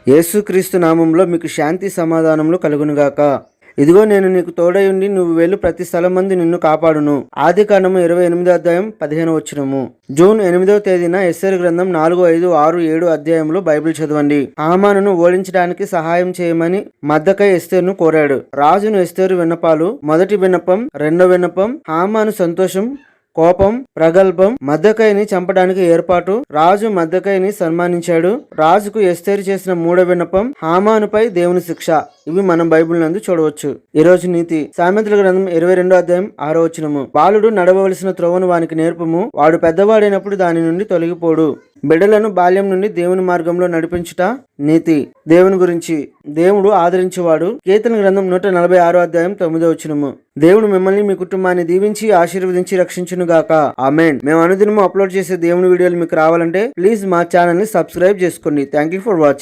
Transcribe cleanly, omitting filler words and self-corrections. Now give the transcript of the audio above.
యేసుక్రీస్తు నామంలో మీకు శాంతి సమాధానములు కలుగునుగాక. ఇదిగో నేను నీకు తోడై ఉండి నువ్వు వెళ్ళు ప్రతి స్థలమందు నిన్ను కాపాడును. ఆదికాండము 28వ అధ్యాయం 15వ వచనము. జూన్ 8వ తేదీన ఎస్తేరు గ్రంథం 4, 5, 6, 7 అధ్యాయములు బైబిల్ చదవండి. హామానును ఓడించడానికి సహాయం చేయమని మర్దెకై ఎస్తేరును కోరాడు. రాజును ఎస్తేరు విన్నపాలు: మొదటి విన్నపం, రెండో విన్నపం, హామాను సంతోషం, కోపం, ప్రగల్భం, మర్దెకైని చంపడానికి ఏర్పాటు, రాజు మర్దెకైని సన్మానించాడు, రాజుకు ఎస్తేరు చేసిన మూడో విన్నపం, హామానుపై దేవుని శిక్ష. ఇవి మనం బైబిల్ నందు చూడవచ్చు. ఈ రోజు నీతి సామెతల గ్రంథం 22వ అధ్యాయం 6వ వచనము. బాలుడు నడవవలసిన త్రోవను వానికి నేర్పము, వాడు పెద్దవాడైనప్పుడు దాని నుండి తొలగిపోడు. బిడ్డలను బాల్యం నుండి దేవుని మార్గంలో నడిపించుట నీతి. దేవుని గురించి: దేవుడు ఆదరించేవాడు. కీర్తన గ్రంథం 146వ అధ్యాయం 9వ వచనము. దేవుడు మిమ్మల్ని మీ కుటుంబాన్ని దీవించి ఆశీర్వదించి రక్షించును గాక. ఆమేన్. మేము అనుదినము అప్లోడ్ చేసే దేవుని వీడియోలు మీకు రావాలంటే ప్లీజ్ మా ఛానల్ ని సబ్స్క్రైబ్ చేసుకోండి. Thank you for watching.